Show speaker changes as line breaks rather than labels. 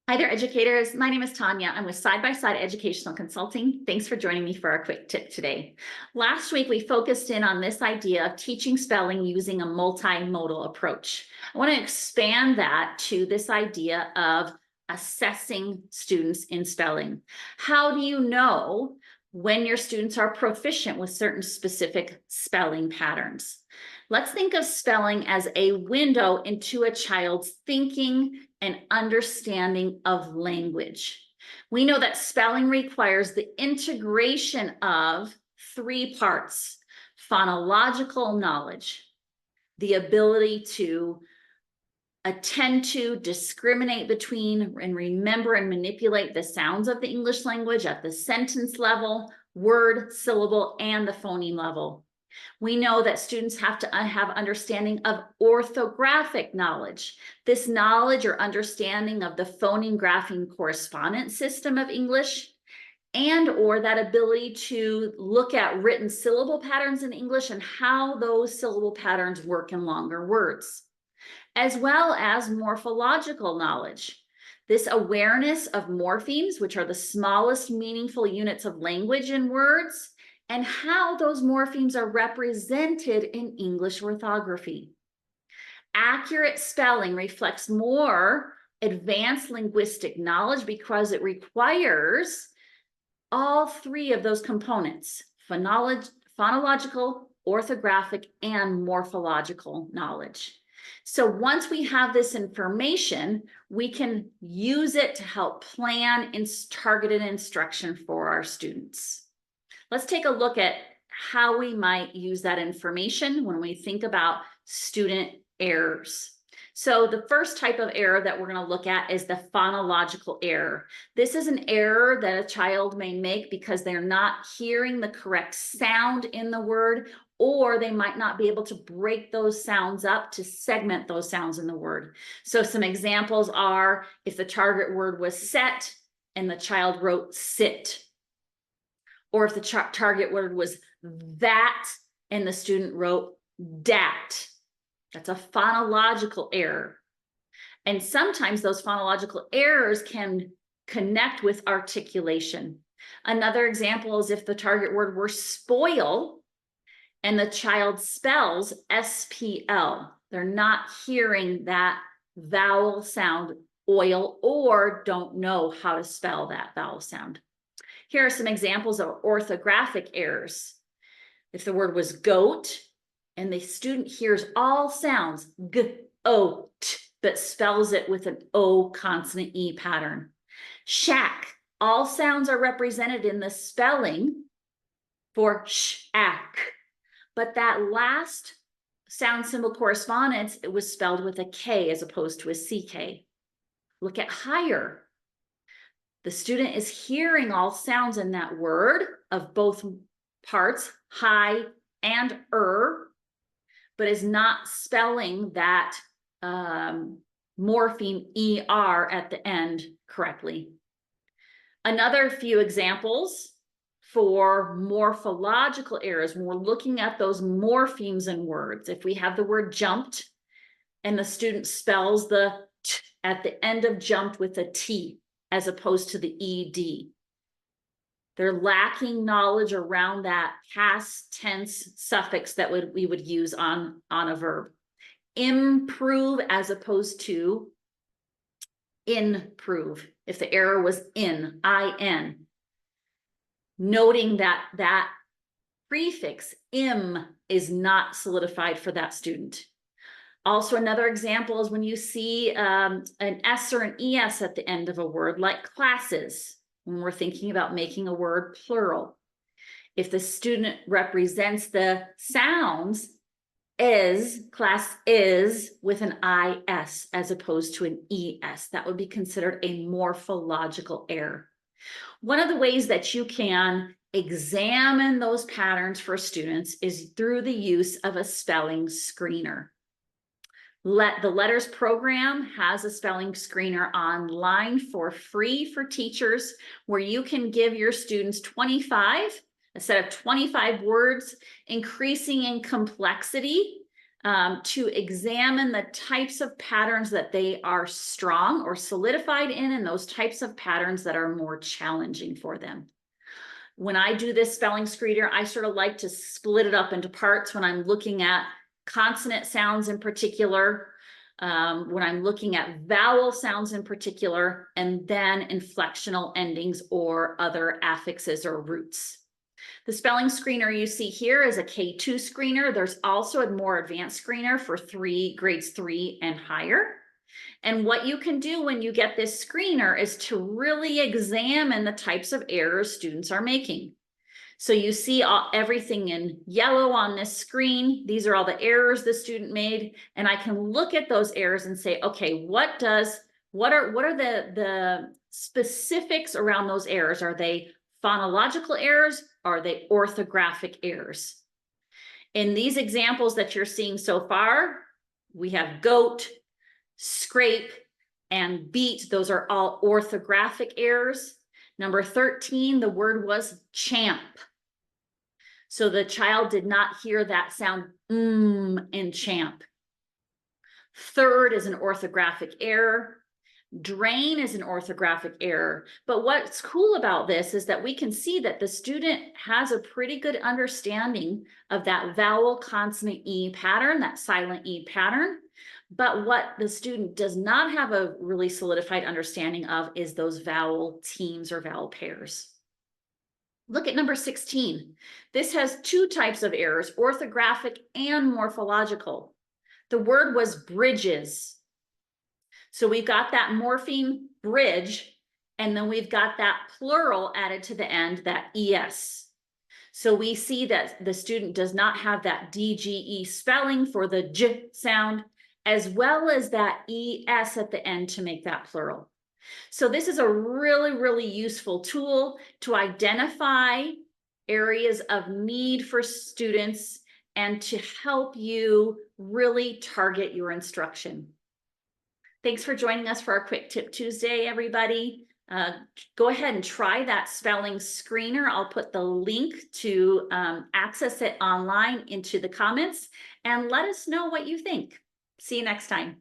Hi there, educators. My name is Tanya. I'm with Side by Side Educational Consulting. Thanks for joining me for our quick tip today. Last week, we focused in on this idea of teaching spelling using a multimodal approach. I want to expand that to this idea of assessing students in spelling. How do you know when your students are proficient with certain specific spelling patterns? Let's think of spelling as a window into a child's thinking and understanding of language. We know that spelling requires the integration of three parts: phonological knowledge, the ability to attend to, discriminate between, and remember and manipulate the sounds of the English language at the sentence level, word, syllable, and the phoneme level. We know that students have to have understanding of orthographic knowledge. This knowledge or understanding of the phoneme grapheme correspondence system of English, and or that ability to look at written syllable patterns in English and how those syllable patterns work in longer words, as well as morphological knowledge. This awareness of morphemes, which are the smallest meaningful units of language in words, and how those morphemes are represented in English orthography. Accurate spelling reflects more advanced linguistic knowledge because it requires all three of those components: phonological, orthographic, and morphological knowledge. So once we have this information, we can use it to help plan targeted instruction for our students. Let's take a look at how we might use that information when we think about student errors. So the first type of error that we're going to look at is the phonological error. This is an error that a child may make because they're not hearing the correct sound in the word, or they might not be able to break those sounds up to segment those sounds in the word. So some examples are if the target word was set and the child wrote sit, or if the target word was that and the student wrote dat. That's a phonological error. And sometimes those phonological errors can connect with articulation. Another example is if the target word were spoil and the child spells SPL. They're not hearing that vowel sound, oil, or don't know how to spell that vowel sound. Here are some examples of orthographic errors. If the word was goat and the student hears all sounds, g-o-t, but spells it with an O consonant E pattern. Shack, all sounds are represented in the spelling for shack, but that last sound symbol correspondence, it was spelled with a K as opposed to a CK. Look at higher. The student is hearing all sounds in that word of both parts, high and but is not spelling that morpheme ER at the end correctly. Another few examples for morphological errors, when we're looking at those morphemes in words. If we have the word jumped and the student spells the t at the end of jumped with a T, as opposed to the ED. They're lacking knowledge around that past tense suffix that we would use on a verb. Improve as opposed to improve. If the error was in, I-N. Noting that that prefix im is not solidified for that student. Also, another example is when you see an S or an ES at the end of a word, like classes, when we're thinking about making a word plural. If the student represents the sounds is, class is, with an IS as opposed to an ES, that would be considered a morphological error. One of the ways that you can examine those patterns for students is through the use of a spelling screener. The Letters program has a spelling screener online for free for teachers, where you can give your students 25, a set of 25 words, increasing in complexity to examine the types of patterns that they are strong or solidified in, and those types of patterns that are more challenging for them. When I do this spelling screener, I sort of like to split it up into parts when I'm looking at consonant sounds in particular, when I'm looking at vowel sounds in particular, and then inflectional endings or other affixes or roots. The spelling screener you see here is a K2 screener. There's also a more advanced screener for grades 3 and higher. And what you can do when you get this screener is to really examine the types of errors students are making. So you see everything in yellow on this screen. These are all the errors the student made. And I can look at those errors and say, okay, what are the specifics around those errors? Are they phonological errors? Are they orthographic errors? In these examples that you're seeing so far, we have goat, scrape, and beat. Those are all orthographic errors. Number 13, the word was champ. So the child did not hear that sound in champ. Third is an orthographic error. Drain is an orthographic error. But what's cool about this is that we can see that the student has a pretty good understanding of that vowel consonant E pattern, that silent E pattern. But what the student does not have a really solidified understanding of is those vowel teams or vowel pairs. Look at number 16. This has two types of errors, orthographic and morphological. The word was bridges. So we've got that morpheme bridge, and then we've got that plural added to the end, that ES. So we see that the student does not have that DGE spelling for the J sound, as well as that ES at the end to make that plural. So this is a really, really useful tool to identify areas of need for students and to help you really target your instruction. Thanks for joining us for our Quick Tip Tuesday, everybody. Go ahead and try that spelling screener. I'll put the link to access it online into the comments, and let us know what you think. See you next time.